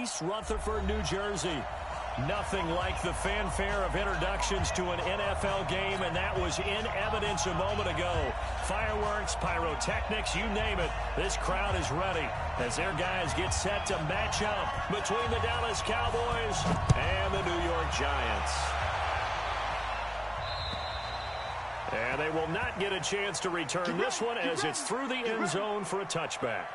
East Rutherford, New Jersey. Nothing like the fanfare of introductions to an NFL game, and that was in evidence a moment ago. Fireworks, pyrotechnics, you name it. This crowd is ready as their guys get set to match up between the Dallas Cowboys and the New York Giants. And they will not get a chance to return this one as it's through the end zone for a touchback.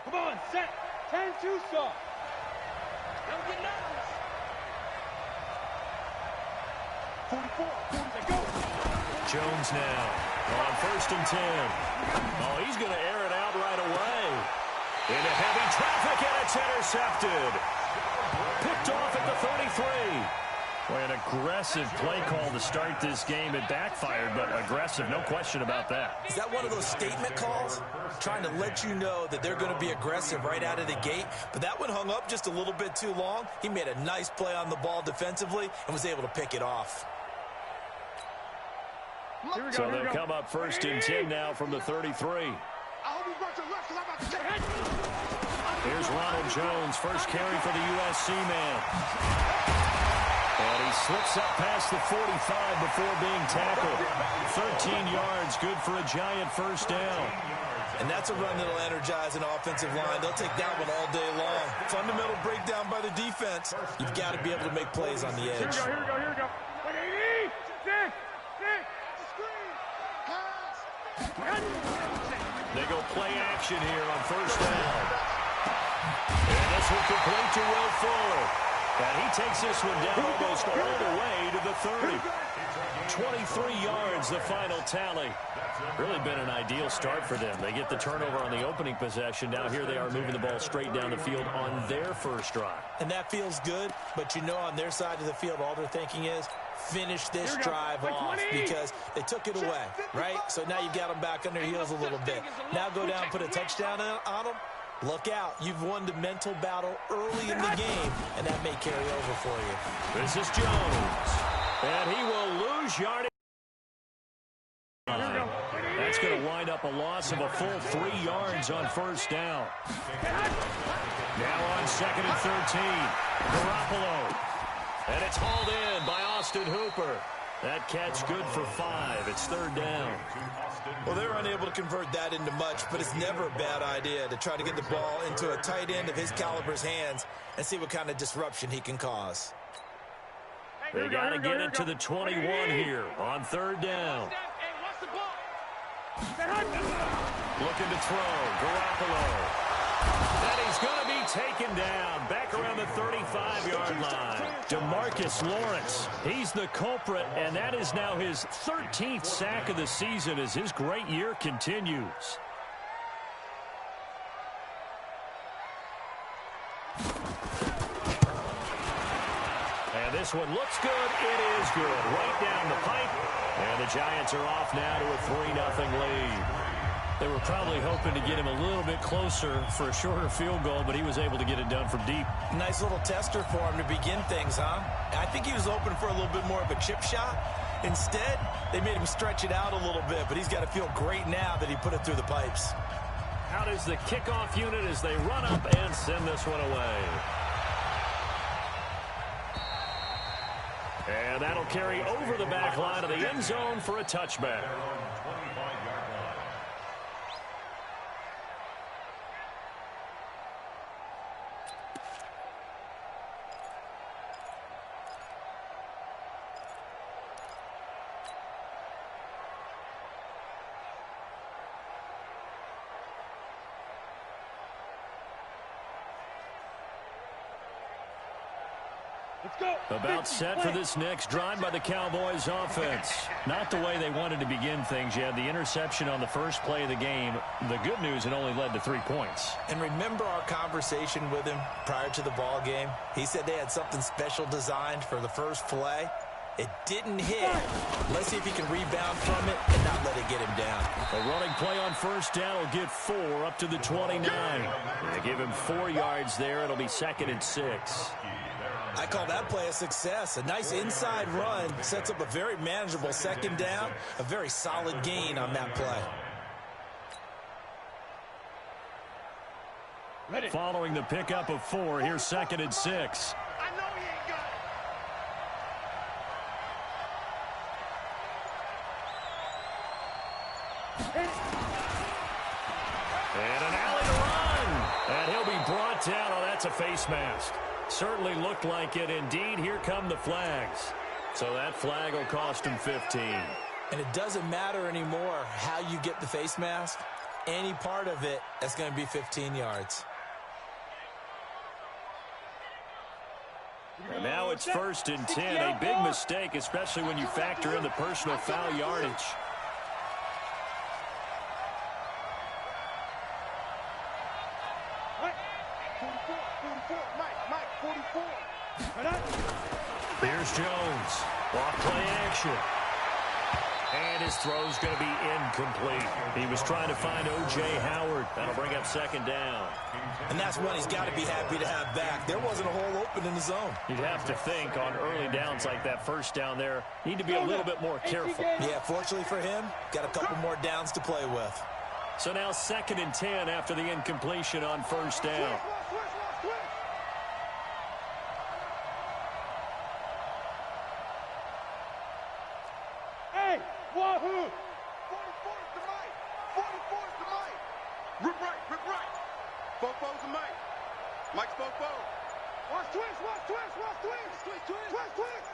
Come on, set. 10-2 stop. Don't get nervous. 44, go. Jones now on 1st and 10. Oh, he's going to air it out right away. Into heavy traffic, and it's intercepted. Picked off at the 33. Boy, an aggressive play call to start this game. It backfired, but aggressive, no question about that. Is that one of those statement calls? Trying to let you know that they're going to be aggressive right out of the gate, but that one hung up just a little bit too long. He made a nice play on the ball defensively and was able to pick it off. So they'll come up 1st and 10 now from the 33. Here's Ronald Jones, first carry for the USC man. And he slips up past the 45 before being tackled. 13 yards, good for a Giant first down. And that's a run that'll energize an offensive line. They'll take that one all day long. Fundamental breakdown by the defense. You've got to be able to make plays on the edge. Here we go. 180. They go play action here on first down. And this will complete to Will Fuller. And he takes this one down almost all the way to the 30. 23 yards, the final tally. Really been an ideal start for them. They get the turnover on the opening possession. Now here they are moving the ball straight down the field on their first drive. And that feels good, but you know on their side of the field all they're thinking is finish this drive off because they took it away, right? So now you've got them back on their heels a little bit. Now go down and put a touchdown on them. Look out. You've won the mental battle early in the game, and that may carry over for you. This is Jones. And he will lose yardage. That's going to wind up a loss of a full 3 yards on first down. Now on 2nd and 13. Garoppolo. And it's hauled in by Austin Hooper. That catch good for 5. It's 3rd down. Well, they were unable to convert that into much, but it's never a bad idea to try to get the ball into a tight end of his caliber's hands and see what kind of disruption he can cause. They got to get it to the 21 here on 3rd down. Looking to throw. Garoppolo. And he's going to be taken down back around the 35-yard line. DeMarcus Lawrence, he's the culprit, and that is now his 13th sack of the season as his great year continues. And this one looks good. It is good. Right down the pipe. And the Giants are off now to a 3-0 lead. They were probably hoping to get him a little bit closer for a shorter field goal, but he was able to get it done from deep. Nice little tester for him to begin things, huh? I think he was hoping for a little bit more of a chip shot. Instead, they made him stretch it out a little bit, but he's got to feel great now that he put it through the pipes. Out is the kickoff unit as they run up and send this one away. And that'll carry over the back line of the end zone for a touchback. About set for this next drive by the Cowboys offense. Not the way they wanted to begin things. You had the interception on the first play of the game. The good news, it only led to 3 points. And remember our conversation with him prior to the ball game? He said they had something special designed for the first play. It didn't hit. Let's see if he can rebound from it and not let it get him down. A running play on first down will get 4 up to the 29. They give him 4 yards there. It'll be 2nd and 6. I call that play a success. A nice inside run sets up a very manageable 2nd down. A very solid gain on that play. Ready. Following the pickup of 4, here's 2nd and 6. I know he ain't got it. And an alley to run. And he'll be brought down. Oh, that's a face mask. Certainly looked like it. Indeed, here come the flags. So that flag will cost him 15. And it doesn't matter anymore how you get the face mask. Any part of it, that's going to be 15 yards. And now it's 1st and 10. A big mistake, especially when you factor in the personal foul yardage. Here's Jones. Off play action. And his throw's going to be incomplete. He was trying to find O.J. Howard. That'll bring up 2nd down. And that's one he's got to be happy to have back. There wasn't a hole open in the zone. You'd have to think on early downs like that, first down there, need to be a little bit more careful. Yeah, fortunately for him, got a couple more downs to play with. So now 2nd and 10 after the incompletion on first down. Hey, wahoo! 44 to Mike. 44 to Mike. Rip right, rip right. Fofo's to Mike. Mike's Fofo. Watch twist, watch twist, watch twist. Twist, twist, twist, twist.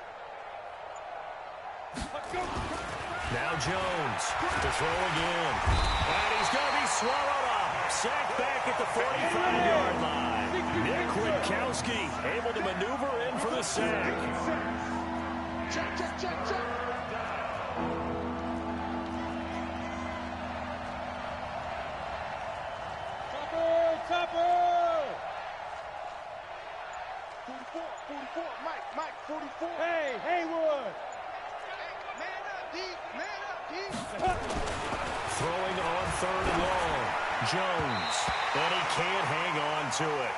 Let's go. Now Jones to throw again. And he's going to be swallowed up. Sacked back at the 45-yard line. Nick Witkowski able to maneuver in for the sack. Check, check, check, check. Topper! 44, 44, Mike, 44. Hey, Haywood! Man up, D, man up, D. Throwing on 3rd and long. Jones. And he can't hang on to it.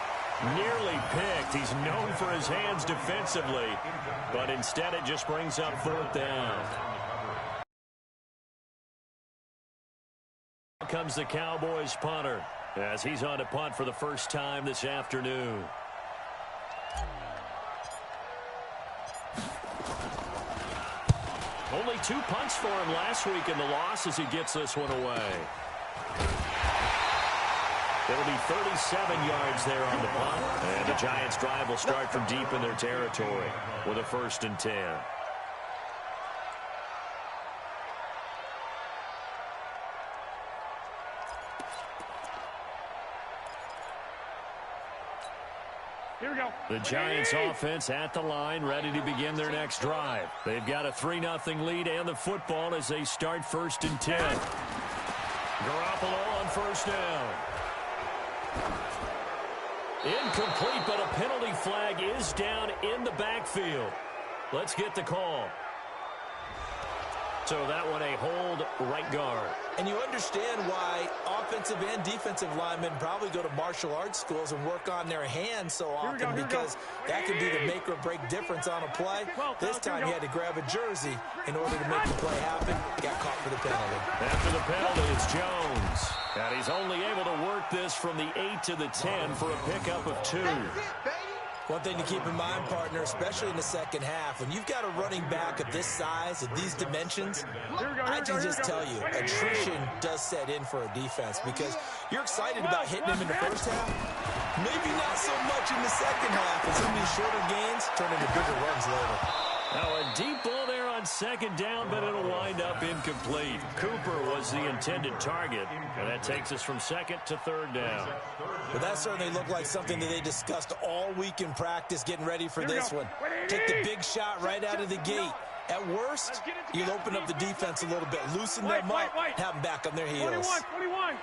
Nearly picked. He's known for his hands defensively. But instead it just brings up 4th down. Here comes the Cowboys punter as he's on to punt for the first time this afternoon. Only 2 punts for him last week in the loss as he gets this one away. It'll be 37 yards there on the punt. And the Giants' drive will start from deep in their territory with a 1st and 10. Here we go. The Giants offense at the line, ready to begin their next drive. They've got a 3-0 lead and the football as they start 1st and 10. Garoppolo on first down. Incomplete, but a penalty flag is down in the backfield. Let's get the call. So that one a hold right guard. And you understand why offensive and defensive linemen probably go to martial arts schools and work on their hands so often, because that can be the make or break difference on a play. This time he had to grab a jersey in order to make the play happen. Got caught for the penalty. After the penalty, it's Jones. And he's only able to work this from the 8 to the 10 for a pickup of 2. One thing to keep in mind, partner, especially in the second half, when you've got a running back of this size, of these dimensions, I can just tell you, attrition does set in for a defense, because you're excited about hitting him in the first half. Maybe not so much in the second half, as some of these shorter gains turn into bigger runs later. Now a deep ball there on 2nd down, but it'll wind up incomplete. Cooper was the intended target, and that takes us from 2nd to 3rd down. But that certainly looked like something that they discussed all week in practice, getting ready for this one. Take the big shot right out of the gate. At worst, you'll open up the defense a little bit, loosen them up, have them back on their heels. 21.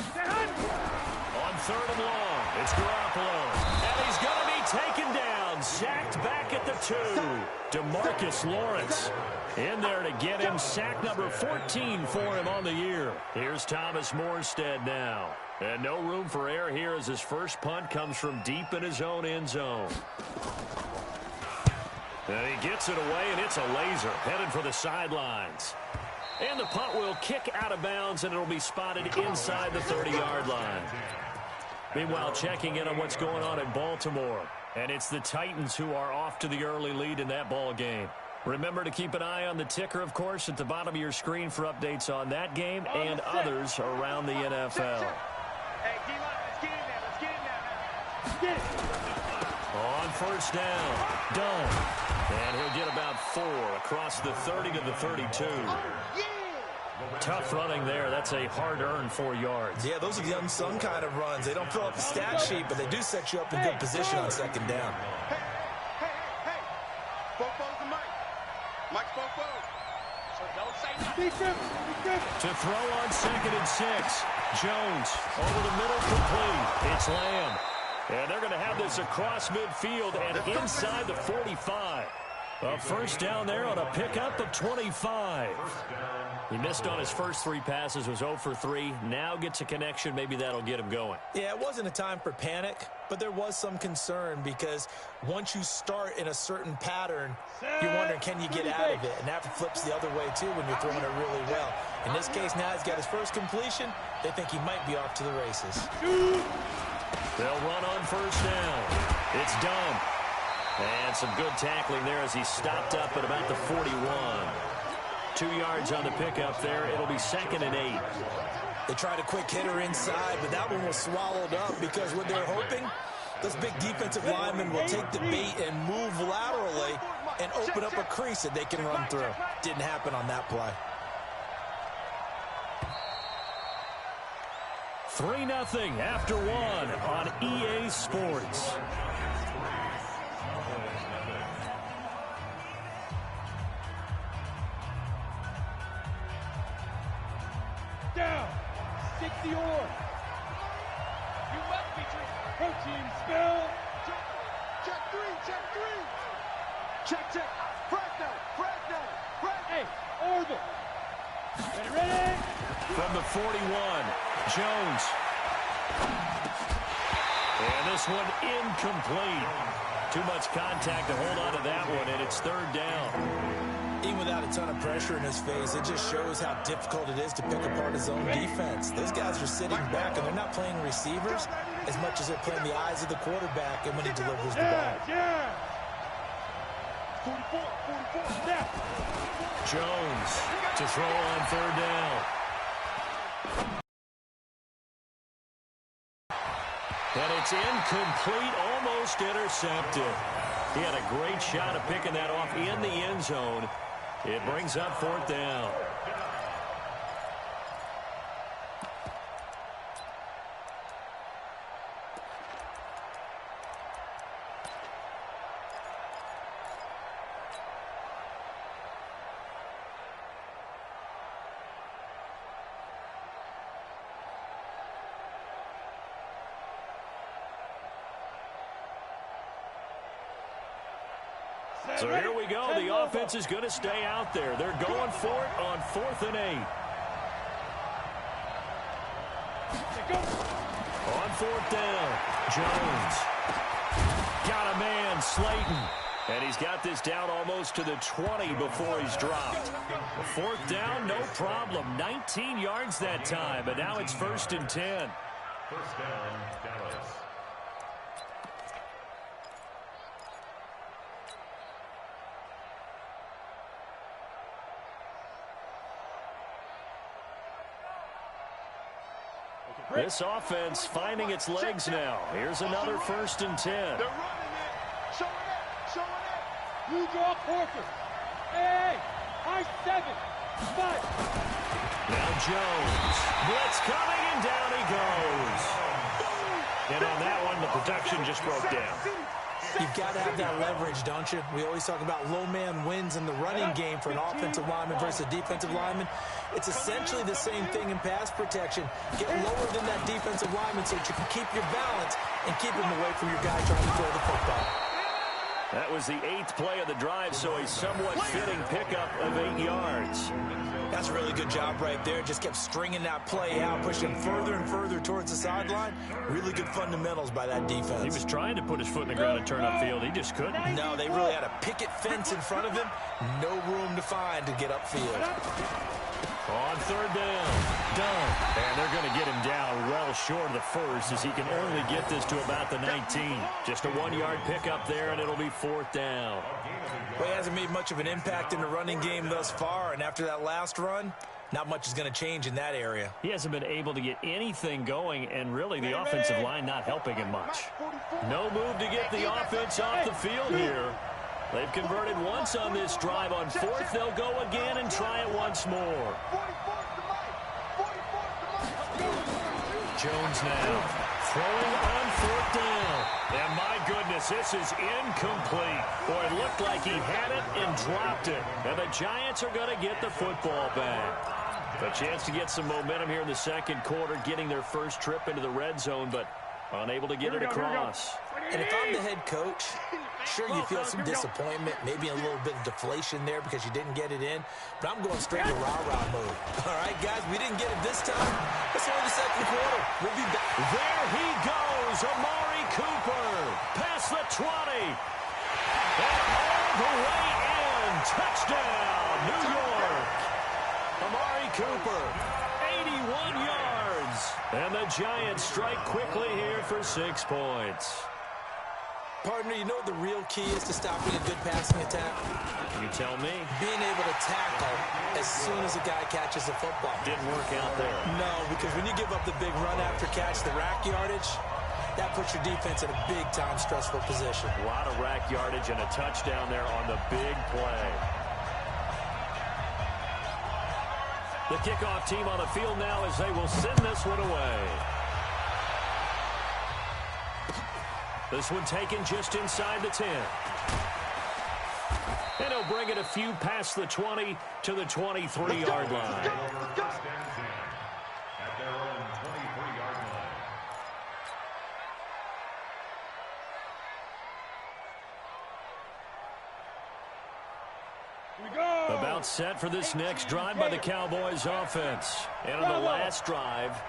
On 3rd and long, it's Garoppolo. And he's going to be taken down, sacked back at the 2. DeMarcus Lawrence in there to get him. Sack number 14 for him on the year. Here's Thomas Morstead now. And no room for error here as his first punt comes from deep in his own end zone. And he gets it away, and it's a laser headed for the sidelines. And the punt will kick out of bounds, and it'll be spotted inside the 30-yard line. Meanwhile, checking in on what's going on in Baltimore. And it's the Titans who are off to the early lead in that ball game. Remember to keep an eye on the ticker, of course, at the bottom of your screen for updates on that game and others around the NFL. Hey, D-line, let's get in there. Let's get in there. Let's get it. On first down, Dunn. And he'll get about 4 across the 30 to the 32. Tough running there. That's a hard-earned 4 yards. Yeah, those are the unsung kind of runs. They don't fill up the stat sheet, but they do set you up in good position on second down. Hey. Bofo's the mic. Mike's Bofo. So don't say nothing. To throw on 2nd and 6. Jones over the middle, complete. It's Lamb. And they're going to have this across midfield and inside the 45. A first down there on a pickup of 25. He missed on his first 3 passes, was 0 for 3. Now gets a connection. Maybe that'll get him going. Yeah, it wasn't a time for panic, but there was some concern because once you start in a certain pattern, you're wondering, can you get out of it? And that flips the other way, too, when you're throwing it really well. In this case, now he's got his first completion. They think he might be off to the races. They'll run on first down. It's done. And some good tackling there as he stopped up at about the 41. 2 yards on the pickup there. It'll be 2nd and 8. They tried a quick hitter inside, but that one was swallowed up because what they're hoping, those big defensive linemen will take the bait and move laterally and open up a crease that they can run through. Didn't happen on that play. 3-0 after 1 on EA Sports. Down. 60 or. You must be drinking. Protein spill. Check 3. Check. Fresno. Hey, Orville. Ready? From the 41, Jones. And this one incomplete. Too much contact to hold on to that one, and it's 3rd down. Even without a ton of pressure in his face, it just shows how difficult it is to pick apart his own defense. Those guys are sitting back, and they're not playing receivers as much as they're playing the eyes of the quarterback and when he delivers the ball. Yeah. 44. Snap. Jones to throw on 3rd down. And it's incomplete, almost intercepted. He had a great shot at picking that off in the end zone. It brings up 4th down. So here we go. The offense is going to stay out there. They're going for it on 4th and 8. On 4th down, Jones. Got a man, Slayton. And he's got this down almost to the 20 before he's dropped. 4th down, no problem. 19 yards that time, but now it's 1st and 10. First down, Dallas. This offense finding its legs now. Here's another 1st and 10. They're running it. Show it. You draw Corker. Hey, I 7. 5. Now Jones. Blitz coming, and down he goes. And on that one, the protection just broke down. You've got to have that leverage, don't you? We always talk about low man wins in the running game for an offensive lineman versus a defensive lineman. It's essentially the same thing in pass protection. Get lower than that defensive lineman so that you can keep your balance and keep him away from your guy trying to throw the football. That was the 8th play of the drive, so a somewhat fitting pickup of 8 yards. That's a really good job right there. Just kept stringing that play out, pushing further and further towards the sideline. Really good fundamentals by that defense. He was trying to put his foot in the ground and turn upfield. He just couldn't. No, they really had a picket fence in front of him. No room to find to get upfield. On 3rd down, done. And they're going to get him down well short of the first as he can only get this to about the 19. Just a 1-yard pickup there, and it'll be 4th down. Well, he hasn't made much of an impact in the running game thus far, and after that last run, not much is going to change in that area. He hasn't been able to get anything going, and really the offensive line not helping him much. No move to get the offense off the field here. They've converted once on this drive. On 4th, they'll go again and try it once more. Jones now throwing on 4th down. And my goodness, this is incomplete. Boy, it looked like he had it and dropped it. And the Giants are going to get the football back. A chance to get some momentum here in the 2nd quarter, getting their first trip into the red zone, but unable to get it across. And if I'm the head coach, sure, you feel some disappointment, maybe a little bit of deflation there because you didn't get it in, but I'm going straight to rah-rah mode. All right, guys, we didn't get it this time. It's only the 2nd quarter. We'll be back. There he goes, Amari Cooper, past the 20. And all the way in. Touchdown, New York. Amari Cooper, 81 yards. And the Giants strike quickly here for 6 points. Partner, you know what the real key is to stopping a good passing attack? You tell me. Being able to tackle as soon as a guy catches the football. Didn't work out there. No, because when you give up the big run after catch, the rack yardage, that puts your defense in a big-time stressful position. A lot of rack yardage and a touchdown there on the big play. The kickoff team on the field now as they will send this one away. This one taken just inside the 10. And he'll bring it a few past the 20 to the 23-yard line. At their own 23-yard line. About set for this next drive by the Cowboys offense. And on the last drive,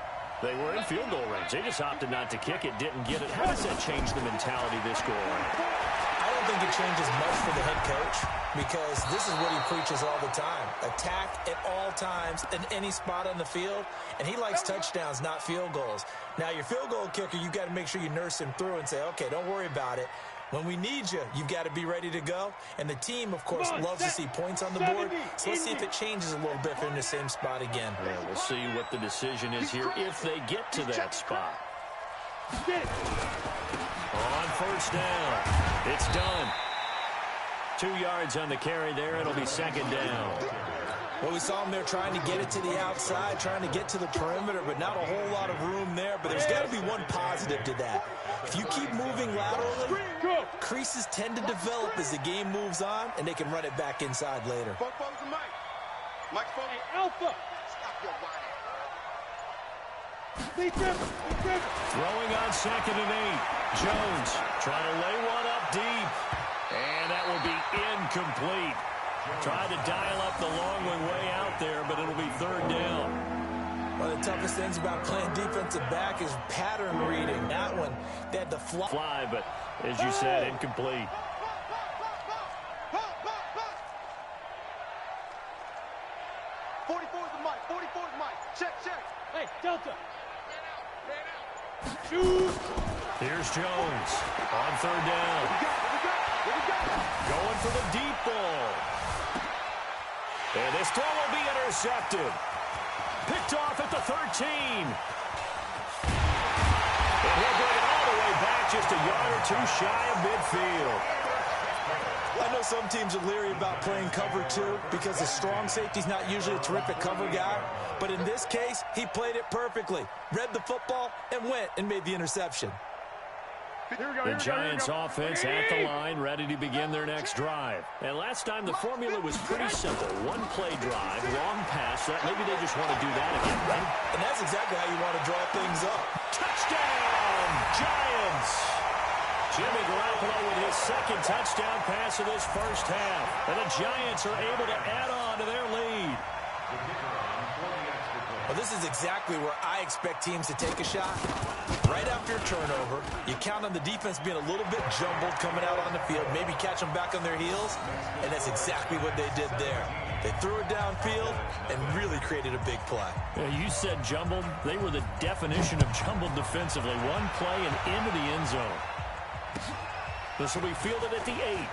they were in field goal range. They just opted not to kick it, didn't get it. How does that change the mentality this go around? I don't think it changes much for the head coach because this is what he preaches all the time. Attack at all times in any spot on the field, and he likes touchdowns, not field goals. Now, your field goal kicker, you've got to make sure you nurse him through and say, okay, don't worry about it. When we need you, you've got to be ready to go. And the team, of course, loves to see points on the board. So let's see if it changes a little bit if they're in the same spot again. Yeah, we'll see what the decision is here if they get to that spot. On 1st down, it's done. 2 yards on the carry there. It'll be 2nd down. Well, we saw him there trying to get it to the outside, trying to get to the perimeter, but not a whole lot of room there. But there's got to be one positive to that. If you keep moving laterally, creases tend to develop as the game moves on, and they can run it back inside later. Mike, Hey, Alpha. stop your whining. Lead dribble. Throwing on 2nd and 8. Jones trying to lay one up deep. And that will be incomplete. Tried to dial up the long one way out there, but it'll be 3rd down. One of the toughest things about playing defensive back is pattern reading. That one, they had the fly, but as you said, incomplete. Check. Hey, Delta. Shoot. Here's Jones on 3rd down. Going for the deep ball. And this throw will be intercepted. Picked off at the 13. And he'll bring it all the way back just a yard or 2 shy of midfield. I know some teams are leery about playing cover 2 because the strong safety's not usually a terrific cover guy. But in this case, he played it perfectly. Read the football and went and made the interception. The Giants offense at the line, ready to begin their next drive. And last time, the formula was pretty simple. 1-play drive, long pass. Maybe they just want to do that again, right? And that's exactly how you want to draw things up. Touchdown, Giants! Jimmy Garoppolo with his second touchdown pass of this first half. And the Giants are able to add on to their lead. Well, this is exactly where I expect teams to take a shot. Right after a turnover, you count on the defense being a little bit jumbled coming out on the field, maybe catch them back on their heels, and that's exactly what they did there. They threw it downfield and really created a big play. Yeah, you said jumbled. They were the definition of jumbled defensively. One play and into the end zone. This will be fielded at the 8.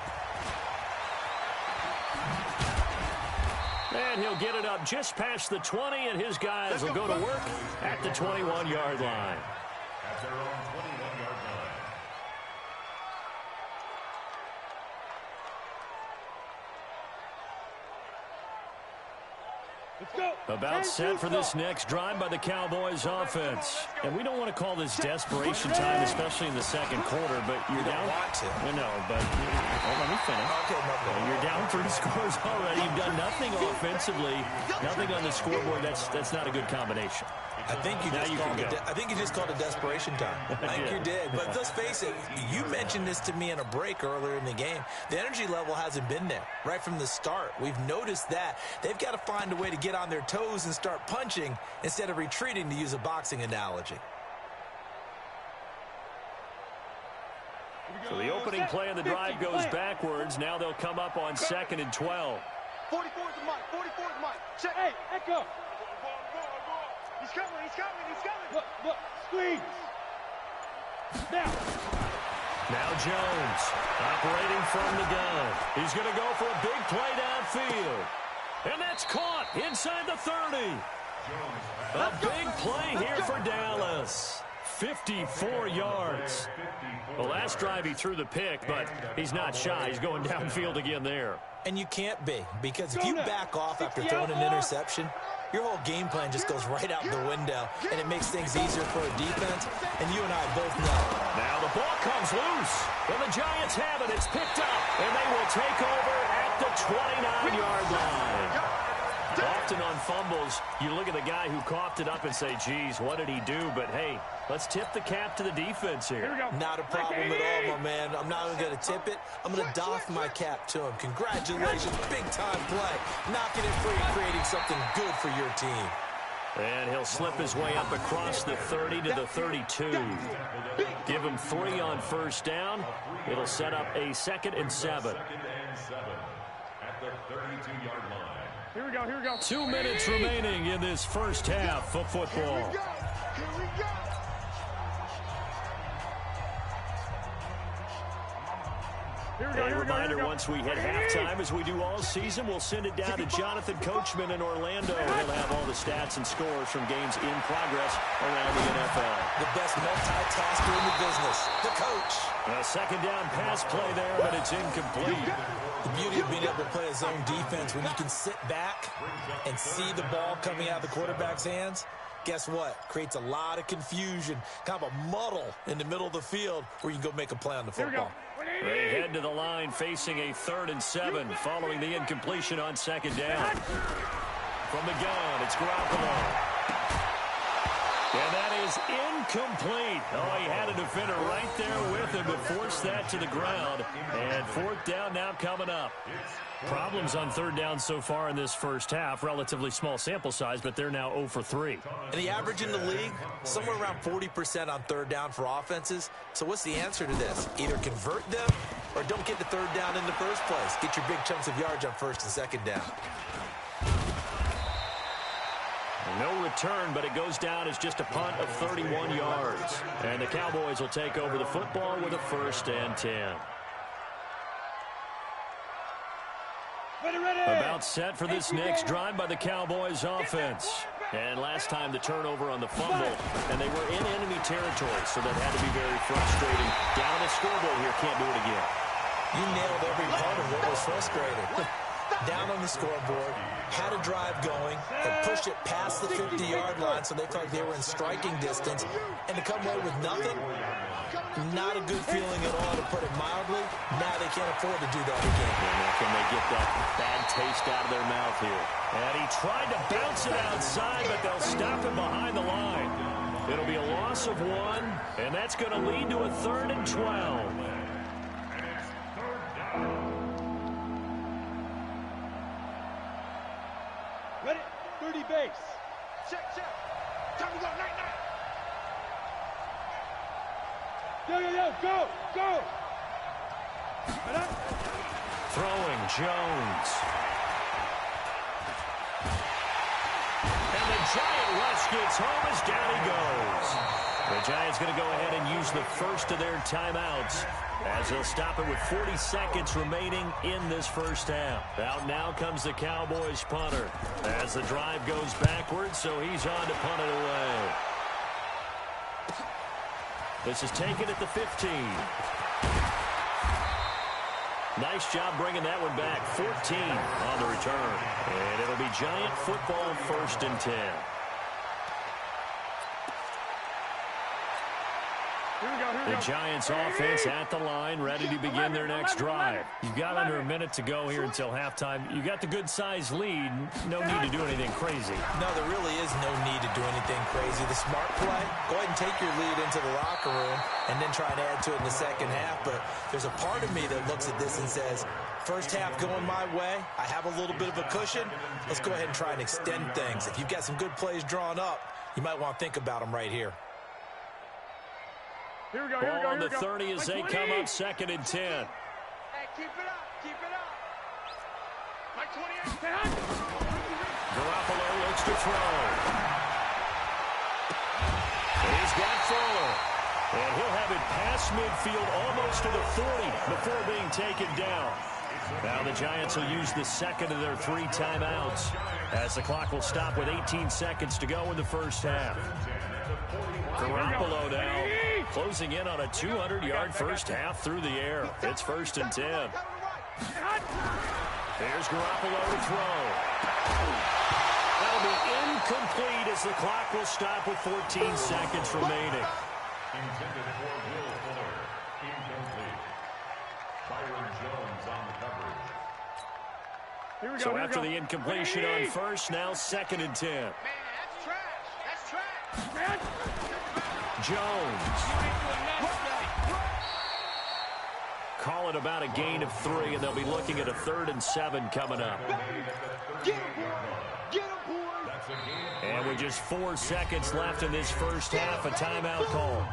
And he'll get it up just past the 20, and his guys will go to work at the 21-yard line. At their own 21-yard line. Let's go. About set for this next drive by the Cowboys offense. And we don't want to call this desperation time, especially in the second quarter, but you're down. Want to. No, but let me finish. Okay, no problem. You're down 3 scores already. You've done nothing offensively, nothing on the scoreboard. That's not a good combination. I think you just called it desperation time. I think you did. But let's face it, you mentioned this to me in a break earlier in the game. The energy level hasn't been there right from the start. We've noticed that. They've got to find a way to get on their toes and start punching instead of retreating, to use a boxing analogy. So the opening play of the drive goes backwards. Now they'll come up on 2nd and 12. 44 is the mic. 44 is the mic. Check. Hey, Echo. He's coming. He's coming. He's coming. Look, squeeze. Now Jones operating from the gun. He's going to go for a big play downfield. And that's caught inside the 30. A big play here for Dallas. 54 yards. The last drive he threw the pick, but he's not shy. He's going downfield again there. And you can't be, because if you back off after throwing an interception, your whole game plan just goes right out the window, and it makes things easier for a defense, and you and I both know. Now the ball comes loose, and the Giants have it. It's picked up, and they will take over at the 29-yard line. Often on fumbles, you look at the guy who coughed it up and say, geez, what did he do? But, hey, let's tip the cap to the defense here. Not a problem at all, my man. I'm not even going to tip it. I'm going to doff my cap to him. Congratulations, big-time play. Knocking it free, creating something good for your team. And he'll slip his way up across the 30 to the 32. Give him 3 on first down. It'll set up a 2nd and 7. At the 32-yard line. Here we go. 2 minutes remaining in this first half of football. Here we go. A reminder, once we hit halftime, as we do all season, we'll send it down to Jonathan Coachman in Orlando. He'll have all the stats and scores from games in progress around the NFL. The best multitasker in the business, the coach. A second down pass play there, but it's incomplete. The beauty of being able to play his own defense, when you can sit back and see the ball coming out of the quarterback's hands, guess what? Creates a lot of confusion, kind of a muddle in the middle of the field where you can go make a play on the football. They head to the line facing a 3rd and 7 following the incompletion on 2nd down. From the gun, it's Garoppolo. And that is incomplete. Oh, he had a defender right there with him to force that to the ground. And 4th down now coming up. Problems on 3rd down so far in this first half. Relatively small sample size, but they're now 0 for 3. And the average in the league, somewhere around 40% on 3rd down for offenses. So what's the answer to this? Either convert them or don't get the 3rd down in the first place. Get your big chunks of yards on 1st and 2nd down. No return, but it goes down as just a punt of 31 yards. And the Cowboys will take over the football with a 1st and 10. About set for this next drive by the Cowboys offense. And last time the turnover on the fumble, and they were in enemy territory, so that had to be very frustrating. Down on the scoreboard here, can't do it again. You nailed every part of what was frustrating. Down on the scoreboard, had a drive going, and pushed it past the 50-yard line so they felt like they were in striking distance, and to come away with nothing, not a good feeling at all, to put it mildly. Now they can't afford to do that again. And can they get that bad taste out of their mouth here? And he tried to bounce it outside, but they'll stop him behind the line. It'll be a loss of 1, and that's going to lead to a 3rd and 12. And it's 3rd down. Ready? 30 base. Check, check. Time to go, night, night. Yo, go, go. Throwing Jones. And the Giant rush gets home as down he goes. The Giants going to go ahead and use the first of their timeouts as they'll stop it with 40 seconds remaining in this first half. Out now comes the Cowboys punter as the drive goes backwards, so he's on to punt it away. This is taken at the 15. Nice job bringing that one back. 14 on the return. And it'll be Giant football 1st and 10. The Giants offense at the line, ready to begin their next drive. You've got under a minute to go here until halftime. You got the good-sized lead. No need to do anything crazy. No, there really is no need to do anything crazy. The smart play, go ahead and take your lead into the locker room and then try and add to it in the second half. But there's a part of me that looks at this and says, first half going my way, I have a little bit of a cushion. Let's go ahead and try and extend things. If you've got some good plays drawn up, you might want to think about them right here. Here we go, Ball on the 30 as they come up 2nd and 10. Hey, keep it up, keep it up. My 28. Garoppolo looks to throw. He's got Fuller. And he'll have it past midfield almost to the 40 before being taken down. Now the Giants will use the second of their 3 timeouts as the clock will stop with 18 seconds to go in the first half. Garoppolo now closing in on a 200-yard first half through the air. It's 1st and 10. There's Garoppolo to throw. That'll be incomplete as the clock will stop with 14 seconds remaining. Intended for Will Fuller. Incomplete. Byron Jones on the coverage. So after the incompletion on first, now 2nd and 10. Man, that's trash. That's trash. Jones. Call it about a gain of 3, and they'll be looking at a 3rd and 7 coming up. Get him, boy. Get him, boy. And with just 4 seconds left in this first half, a timeout call.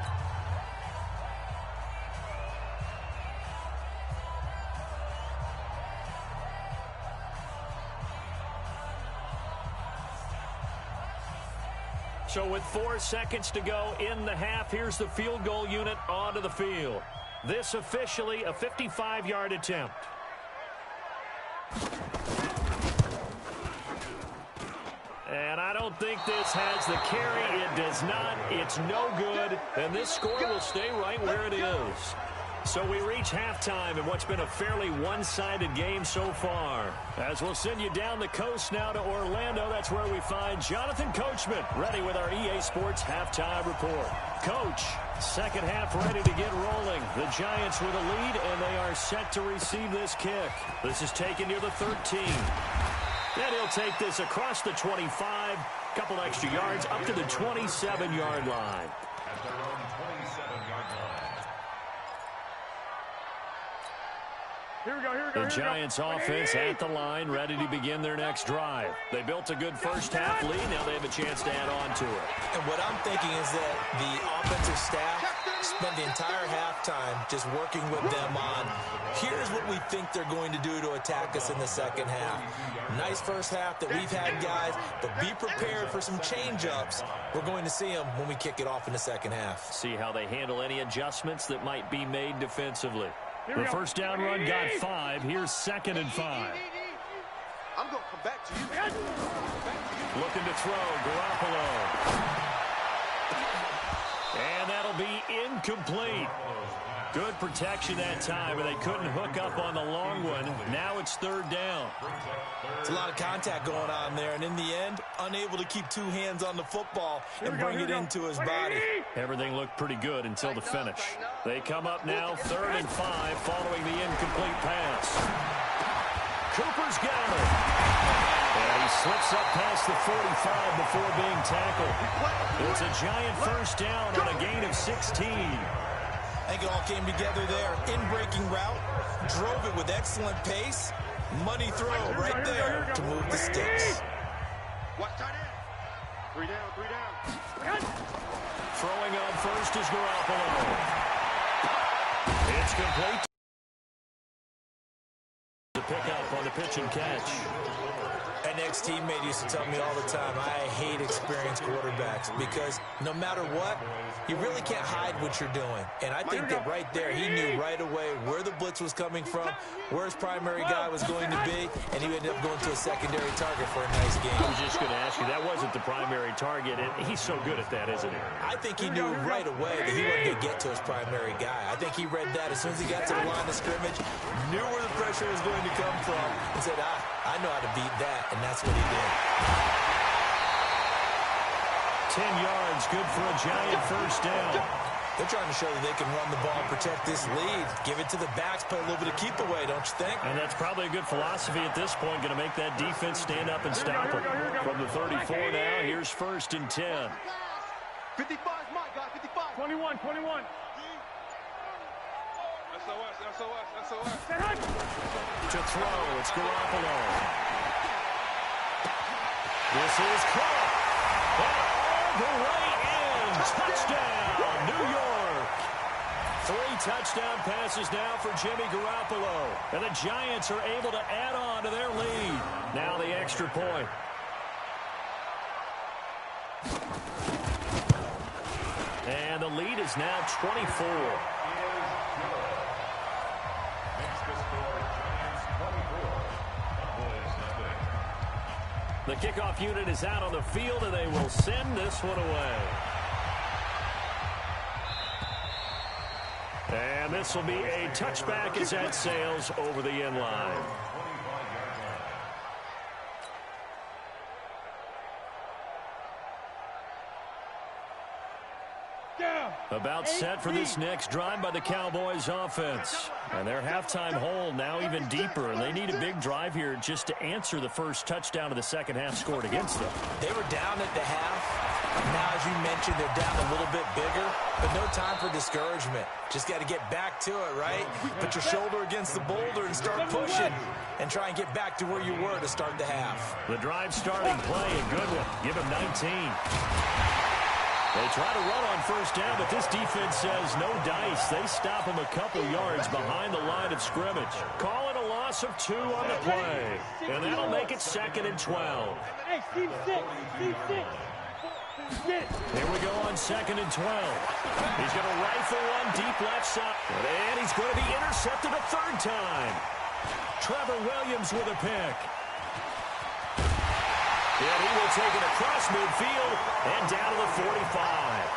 So with 4 seconds to go in the half, here's the field goal unit onto the field. This officially a 55-yard attempt. And I don't think this has the carry. It does not. It's no good. And this score will stay right where it is. So we reach halftime in what's been a fairly one-sided game so far. As we'll send you down the coast now to Orlando, that's where we find Jonathan Coachman ready with our EA Sports halftime report. Coach, second half ready to get rolling. The Giants with a lead, and they are set to receive this kick. This is taken near the 13. Then he'll take this across the 25, couple extra yards up to the 27-yard line. At their own 27-yard line. The Giants offense at the line, ready to begin their next drive. They built a good first half lead. Now they have a chance to add on to it. And what I'm thinking is that the offensive staff spent the entire halftime just working with them on, here's what we think they're going to do to attack us in the second half. Nice first half that we've had, guys, but be prepared for some change-ups. We're going to see them when we kick it off in the second half. See how they handle any adjustments that might be made defensively. The first down run got 5. Here's 2nd and 5. I'm going to come back to you. Looking to throw, Garoppolo. And that'll be incomplete. Good protection that time, but they couldn't hook up on the long one. Now it's 3rd down. It's a lot of contact going on there, and in the end, unable to keep 2 hands on the football and bring it into his body. Everything looked pretty good until the finish. They come up now 3rd and 5 following the incomplete pass. Cooper's got it. And he slips up past the 45 before being tackled. It's a giant first down on a gain of 16. I think it all came together there. In-breaking route, drove it with excellent pace. Money throw right there to move the sticks. Watch tight end. 3 down, 3 down. Throwing on first is Garoppolo. It's complete. The pickup on the pitch and catch. An ex-teammate used to tell me all the time, I hate experienced quarterbacks because no matter what, you really can't hide what you're doing. And I think that right there, he knew right away where the blitz was coming from, where his primary guy was going to be, and he ended up going to a secondary target for a nice game. I was just going to ask you, that wasn't the primary target, and he's so good at that, isn't he? I think he knew right away that he wasn't going to get to his primary guy. I think he read that as soon as he got to the line of scrimmage, knew where the pressure was going to come from, and said, I know how to beat that, and that's what he did. 10 yards, good for a giant first down. They're trying to show that they can run the ball and protect this lead. Give it to the backs, play a little bit of keep away, don't you think? And that's probably a good philosophy at this point, going to make that defense stand up and stop it. From the 34 now, here's first and 10. 55 is Mike, guys, 55. 21, 21. SOS. To throw, it's Garoppolo. This is caught. And all the way in. Touchdown, New York. 3 touchdown passes now for Jimmy Garoppolo. And the Giants are able to add on to their lead. Now the extra point. And the lead is now 24. The kickoff unit is out on the field, and they will send this one away. And this will be a touchback as that sails over the end line. About set for this next drive by the Cowboys offense. And their halftime hole now even deeper, and they need a big drive here just to answer the first touchdown of the second half scored against them. They were down at the half. Now, as you mentioned, they're down a little bit bigger, but no time for discouragement. Just got to get back to it, right? Put your shoulder against the boulder and start pushing and try and get back to where you were to start the half. The drive starting play, a good one. Give him 19. They try to run on first down, but this defense says no dice. They stop him a couple yards behind the line of scrimmage. Call it a loss of 2 on the play. And that'll make it 2nd and 12. Hey, Steve 6. Here we go on 2nd and 12. He's going to rifle one deep left side. And he's going to be intercepted a 3rd time. Trevor Williams with a pick. And he will take it across midfield and down to the 45.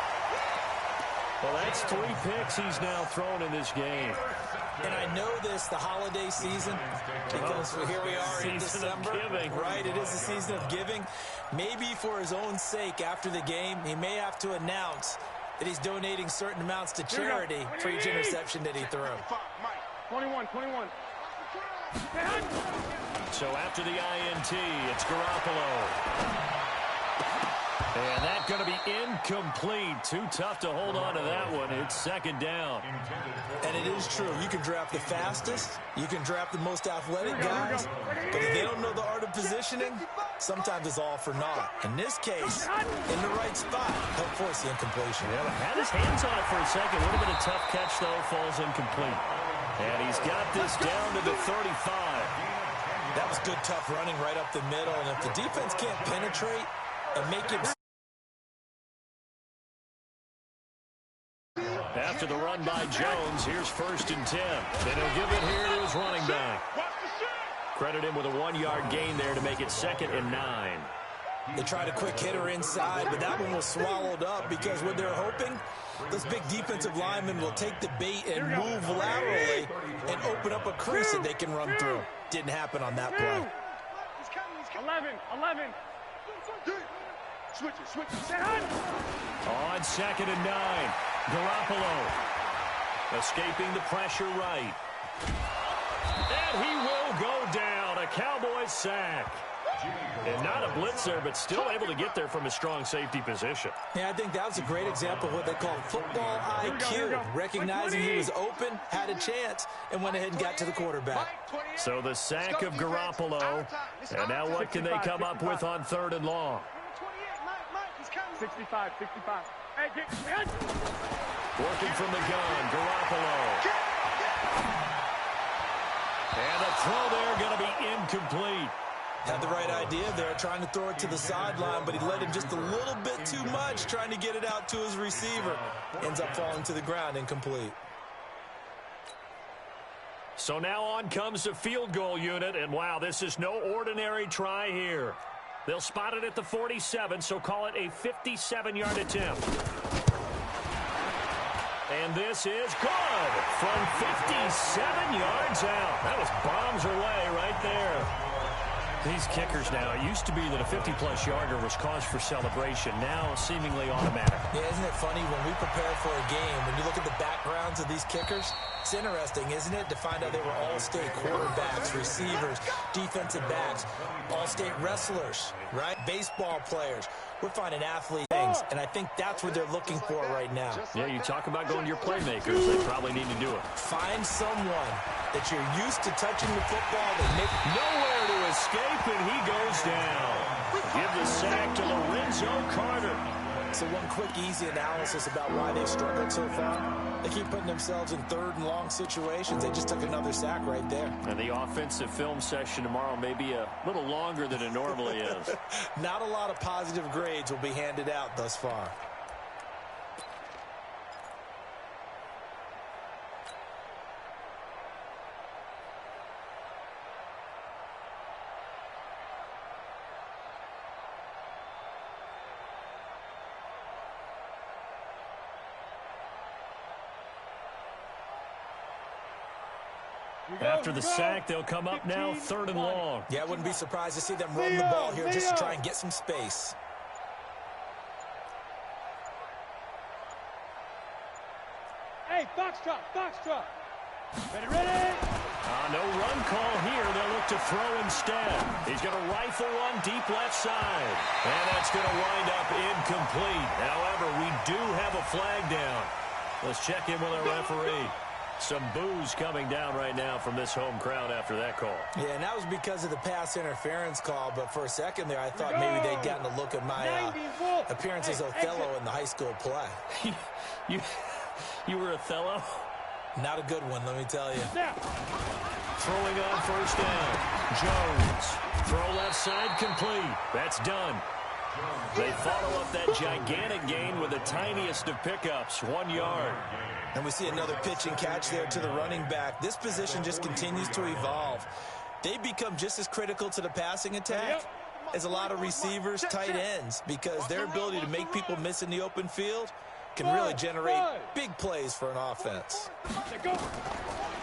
Well, that's 3 picks he's now thrown in this game. And I know this, the holiday season, because here we are in December, right? It is the season of giving. Maybe for his own sake, after the game, he may have to announce that he's donating certain amounts to charity for each interception that he threw. 21. So after the INT, it's Garoppolo. And that's going to be incomplete. Too tough to hold on to that one. It's 2nd down. And it is true. You can draft the fastest. You can draft the most athletic guys. But if they don't know the art of positioning, sometimes it's all for naught. In this case, in the right spot, help force the incompletion. Yeah, had his hands on it for a second. Would have been a tough catch, though. Falls incomplete. And he's got this down to the 35. That was good, tough running right up the middle. And if the defense can't penetrate and make it... After the run by Jones, here's 1st and 10. And he'll give it here to his running back. Credit him with a 1-yard gain there to make it 2nd and 9. They tried a quick hitter inside, but that one was swallowed up because what they're hoping, those big defensive linemen will take the bait and move laterally and open up a crease that they can run through. Didn't happen on that play. 11. Switch it. On 2nd and 9. Garoppolo escaping the pressure right. And he will go down. A Cowboys sack. And not a blitzer, but still able to get there from a strong safety position. Yeah, I think that was a great example of what they call football IQ. Recognizing he was open, had a chance, and went ahead and got to the quarterback. So the sack of Garoppolo. And now what can they come up with on 3rd and long? 65. Hey, get. Working from the gun, Garoppolo. And the throw there going to be incomplete. Had the right idea there, trying to throw it to the sideline, but he led him just a little bit too much, trying to get it out to his receiver. Ends up falling to the ground, incomplete. So now on comes the field goal unit, and wow, this is no ordinary try here. They'll spot it at the 47, so call it a 57-yard attempt. And this is good from 57 yards out. That was bombs away right there. These kickers now, it used to be that a 50-plus yarder was cause for celebration. Now seemingly automatic. Yeah, isn't it funny when we prepare for a game, when you look at the backgrounds of these kickers, it's interesting, isn't it, to find out they were all-state quarterbacks, receivers, defensive backs, all-state wrestlers, right? Baseball players. We're finding athlete things, and I think that's what they're looking for right now. Yeah, you talk about going to your playmakers. They probably need to do it. Find someone that you're used to touching the football. They make nowhere to escape, and he goes down. Give the sack to Lorenzo Carter. So one quick, easy analysis about why they've struggled so far. They keep putting themselves in 3rd and long situations. They just took another sack right there. And the offensive film session tomorrow may be a little longer than it normally is. Not a lot of positive grades will be handed out thus far. After the sack, they'll come up now 3rd and long. Yeah, I wouldn't be surprised to see them run the ball here just to try and get some space. Hey, foxtrot. Ready? No run call here. They'll look to throw instead. He's going to rifle one deep left side. And that's going to wind up incomplete. However, we do have a flag down. Let's check in with our referee. Some boos coming down right now from this home crowd after that call. Yeah, and that was because of the pass interference call. But for a second there, I thought maybe they'd gotten a look at my appearance as Othello in the high school play. You were Othello? Not a good one, let me tell you. Throwing on 1st down. Jones. Throw left side complete. That's done. They follow up that gigantic gain with the tiniest of pickups, 1 yard. And we see another pitch and catch there to the running back. This position just continues to evolve. They become just as critical to the passing attack as a lot of receivers, tight ends, because their ability to make people miss in the open field can really generate big plays for an offense.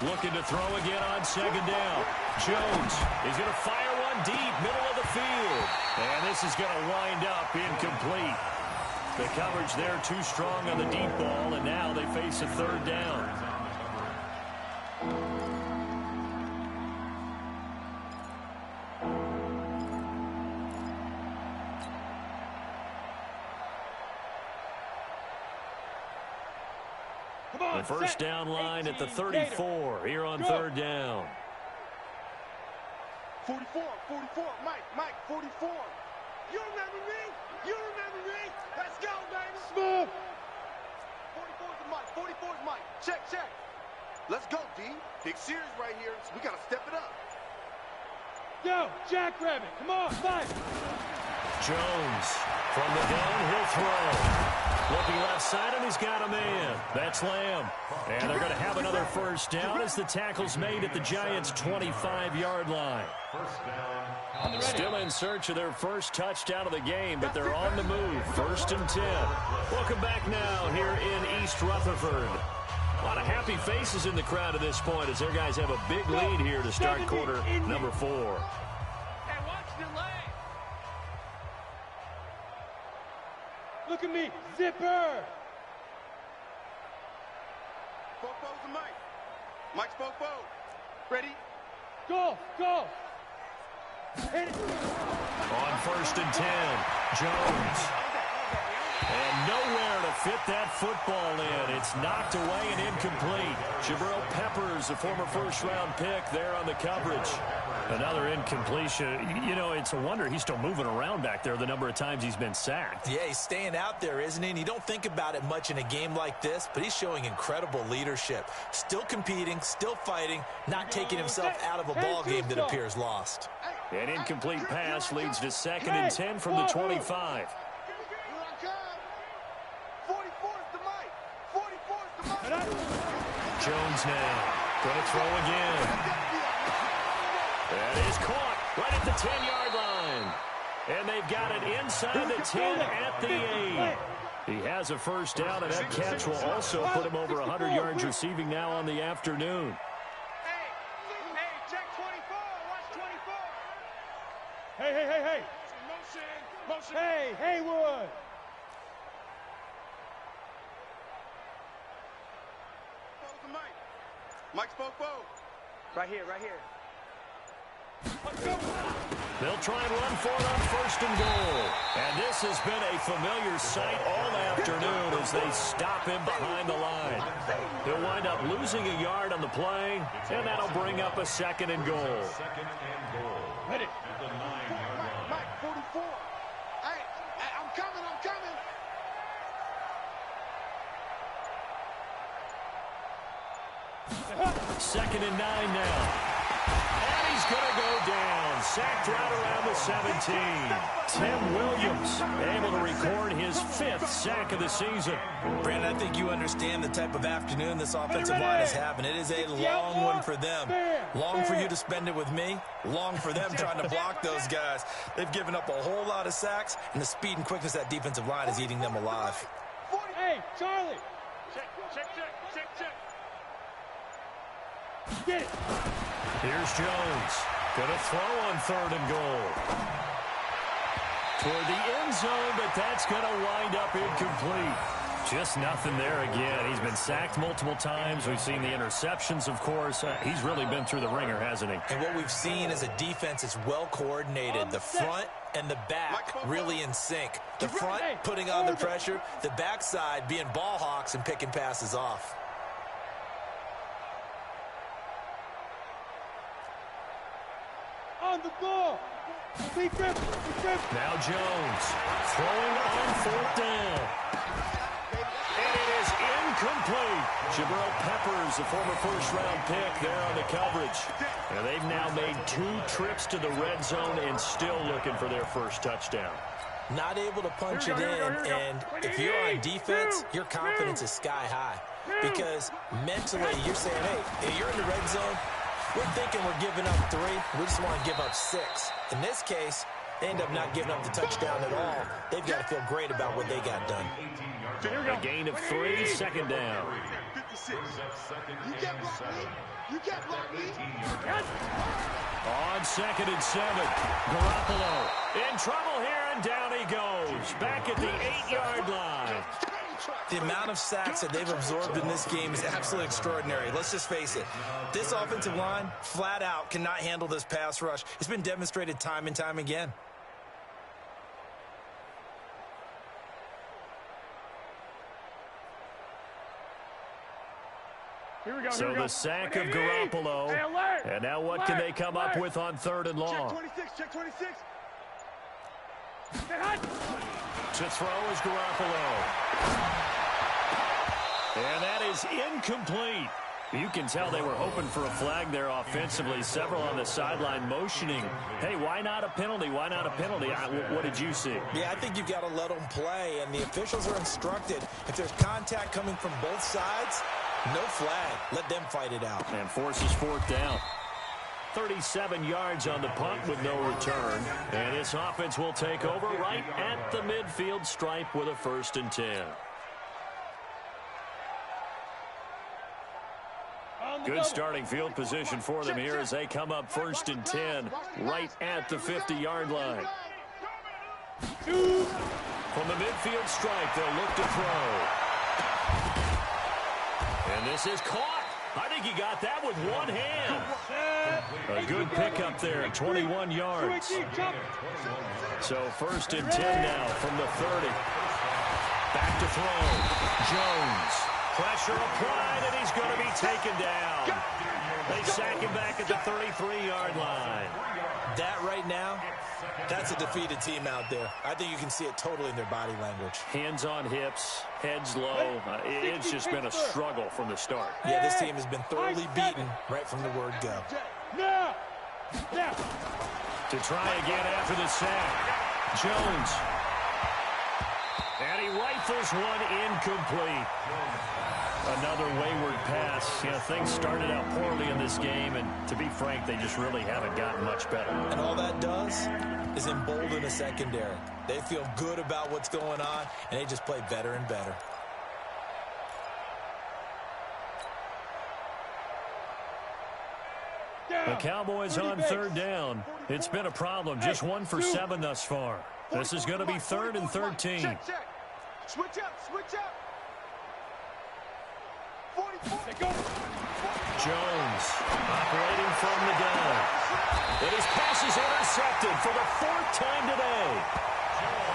Looking to throw again on 2nd down. Jones is going to fire one deep, middle of the field. And this is going to wind up incomplete. The coverage there too strong on the deep ball, and now they face a 3rd down. The 1st down line at the 34 here on 3rd down. 44, Mike, 44. You remember me? Let's go, baby. Smooth. 44's Mike. Check. Let's go, D. Big series right here. So we got to step it up. Yo, Jackrabbit, come on, fight. Jones from the gun, he'll throw. Looking left side, and he's got a man. That's Lamb. And they're going to have another 1st down as the tackle's made at the Giants' 25-yard line. Still in search of their first touchdown of the game, but they're on the move. 1st and 10. Welcome back now here in East Rutherford. A lot of happy faces in the crowd at this point as their guys have a big lead here to start quarter number 4. Hey, watch the leg. Look at me, zipper. Fofo's and Mike. Mike's Fofo. Ready? Go. Hit it. On 1st and 10, Jones. And nowhere to fit that football in. It's knocked away and incomplete. Jabril Peppers, a former first-round pick, there on the coverage. Another incompletion. You know, it's a wonder he's still moving around back there the number of times he's been sacked. Yeah, he's staying out there, isn't he? And you don't think about it much in a game like this, but he's showing incredible leadership. Still competing, still fighting, not taking himself out of a ball game that appears lost. An incomplete pass leads to 2nd and 10 from the 25. Jones now. Going to throw again. That is caught right at the 10-yard line. And they've got it inside the 10 at the 8. He has a first down, and that catch will also put him over 100 yards receiving now on the afternoon. Hey, check 24. Watch 24. Hey. Motion. Hey, Haywood. Mike Spopo. Right here. They'll try and run for it on 1st and goal. And this has been a familiar sight all afternoon as they stop him behind the line. He'll wind up losing a yard on the play, and that'll bring up a 2nd and goal. 2nd and goal. Hit it. At the 9-yard line. Mike, 44. Hey, I'm coming. 2nd and 9 now. And he's going to go down. Sacked right around the 17. Tim Williams able to record his 5th sack of the season. Brandon, I think you understand the type of afternoon this offensive line is having. It is a long one for them. Long for you to spend it with me. Long for them trying to block those guys. They've given up a whole lot of sacks, and the speed and quickness of that defensive line is eating them alive. Hey, Charlie. Check. Get it. Here's Jones. Going to throw on 3rd and goal. Toward the end zone, but that's going to wind up incomplete. Just nothing there again. He's been sacked multiple times. We've seen the interceptions, of course. He's really been through the ringer, hasn't he? And what we've seen is a defense is well coordinated. The front and the back really in sync. The front putting on the pressure. The backside being ball hawks and picking passes off. On the ball. Be grip. Now Jones throwing on 4th down. And it is incomplete. Jabril Peppers, a former first-round pick there on the coverage. And they've now made 2 trips to the red zone and still looking for their first touchdown. Not able to punch it in, and if you're on defense, your confidence is sky high. Because mentally, you're saying, hey, you're in the red zone. We're thinking we're giving up 3. We just want to give up 6. In this case, they end up not giving up the touchdown at all. They've got to feel great about what they got done. A gain of 3, 2nd down. 56. You can't block me. You can't block me. On 2nd and 7, Garoppolo in trouble here, and down he goes. Back at the 8-yard line. The amount of sacks that they've absorbed in this game is absolutely extraordinary. Let's just face it. This offensive line, flat out, cannot handle this pass rush. It's been demonstrated time and time again. Here we go. So the sack of Garoppolo. And now what can they come up with on 3rd and long? Check 26. To throw is Garoppolo. And that is incomplete. You can tell they were hoping for a flag there offensively. Several on the sideline motioning. Hey, why not a penalty? Why not a penalty? What did you see? Yeah, I think you've got to let them play, and the officials are instructed. If there's contact coming from both sides, no flag. Let them fight it out. And forces 4th down. 37 yards on the punt with no return. And this offense will take over right at the midfield stripe with a 1st and 10. Good starting field position for them here as they come up 1st and 10 right at the 50-yard line. From the midfield stripe, they'll look to throw. And this is caught. I think he got that with one hand. A good pickup there, 21 yards. So 1st and 10 now from the 30. Back to throw. Jones. Pressure applied, and he's going to be taken down. They sack him back at the 33-yard line. That right now, that's a defeated team out there. I think you can see it totally in their body language. Hands on hips, heads low. It's just been a struggle from the start. Yeah, this team has been thoroughly beaten right from the word go. To try again after the sack. Jones. And he rifles one incomplete. Another wayward pass. You know, things started out poorly in this game, and to be frank, they just really haven't gotten much better. And all that does is embolden the secondary. They feel good about what's going on, and they just play better and better. The Cowboys on 3rd down. It's been a problem. Just 1 for 7 thus far. This is going to be 3rd and 13. Check. Switch up. Jones operating from the gun. And his pass is intercepted for the 4th time today.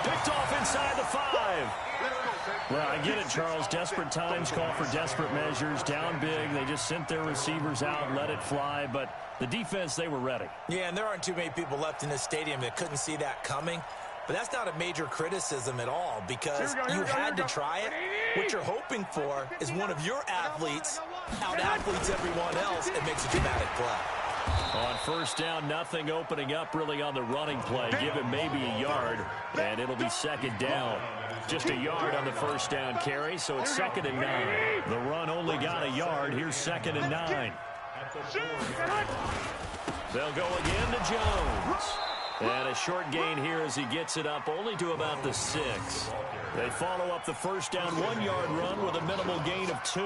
Picked off inside the 5. Well, I get it, Charles. Desperate times call for desperate measures. Down big. They just sent their receivers out and let it fly. But the defense, they were ready. Yeah, and there aren't too many people left in this stadium that couldn't see that coming. But that's not a major criticism at all because you had to try it. What you're hoping for is one of your athletes out-athletes everyone else and makes a dramatic play. On 1st down, nothing opening up really on the running play. Give him maybe a yard, and it'll be 2nd down. Just a yard on the 1st down carry, so it's 2nd and 9. The run only got a yard. Here's 2nd and 9. They'll go again to Jones. And a short gain here as he gets it up only to about the 6. They follow up the 1st down 1-yard run with a minimal gain of 2.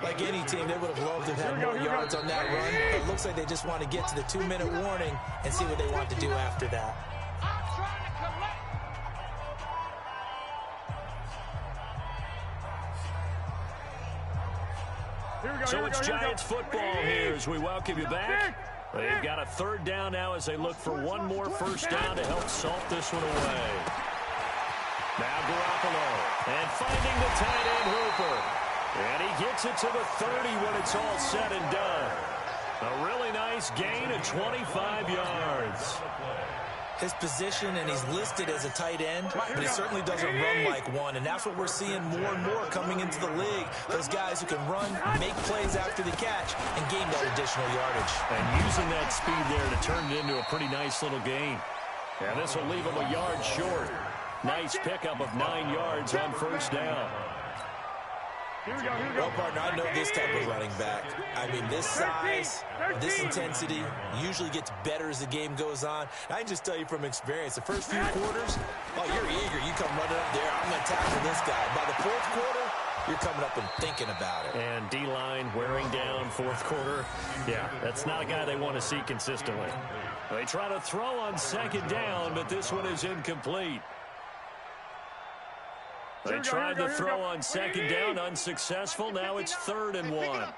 Like any team, they would have loved to have had more yards on that run. But it looks like they just want to get to the 2-minute warning and see what they want to do after that. So it's Giants football here as we welcome you back. They've got a 3rd down now as they look for one more 1st down to help salt this one away. Now Garoppolo, and finding the tight end Hooper. And he gets it to the 30 when it's all said and done. A really nice gain of 25 yards. His position, and he's listed as a tight end, but he certainly doesn't run like one, and that's what we're seeing more and more coming into the league. Those guys who can run, make plays after the catch, and gain that additional yardage. And using that speed there to turn it into a pretty nice little gain. And this will leave him a yard short. Nice pickup of 9 yards on 1st down. Well, partner, I know this type of running back. I mean, this size, this intensity usually gets better as the game goes on. I can just tell you from experience, the first few quarters, oh, you're eager. You come running up there, I'm going to tackle this guy. By the 4th quarter, you're coming up and thinking about it. And D-line wearing down 4th quarter. Yeah, that's not a guy they want to see consistently. They try to throw on 2nd down, but this one is incomplete. They tried to throw on 2nd down, unsuccessful. Now it's 3rd and 1.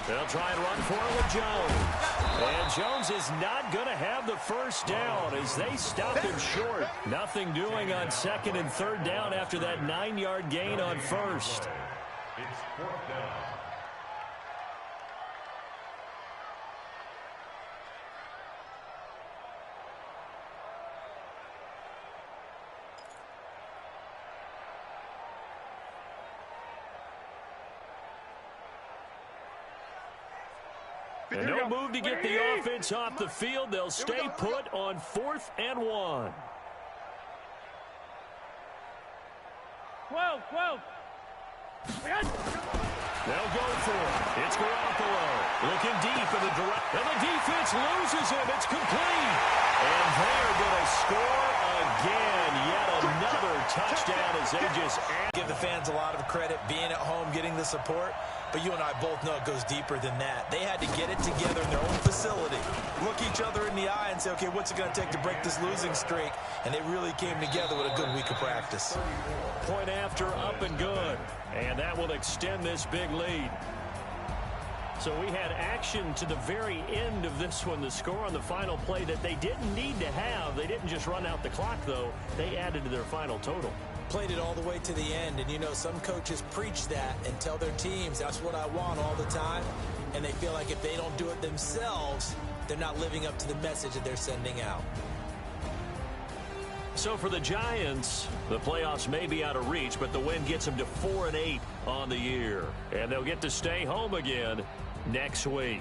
They'll try and run for it with Jones. And Jones is not going to have the 1st down as they stop him short. Nothing doing on 2nd and 3rd down after that 9-yard gain on 1st. It's 4th down. And no move to get the offense off the field. They'll stay put on 4th and 1. 12. They'll go for it. It's Garoppolo looking deep in the direct. And the defense loses him. It's complete. And they're going to score again. Yet another touchdown as they just give the fans a lot of credit, being at home, getting the support. But you and I both know it goes deeper than that. They had to get it together in their own facility, look each other in the eye and say, okay, what's it going to take to break this losing streak? And they really came together with a good week of practice. Point after, up and good. And that will extend this big lead. So we had action to the very end of this one. The score on the final play that they didn't need to have. They didn't just run out the clock, though. They added to their final total. Played it all the way to the end. And, you know, some coaches preach that and tell their teams, that's what I want all the time. And they feel like if they don't do it themselves, they're not living up to the message that they're sending out. So for the Giants, the playoffs may be out of reach, but the win gets them to 4-8 on the year. And they'll get to stay home again next week.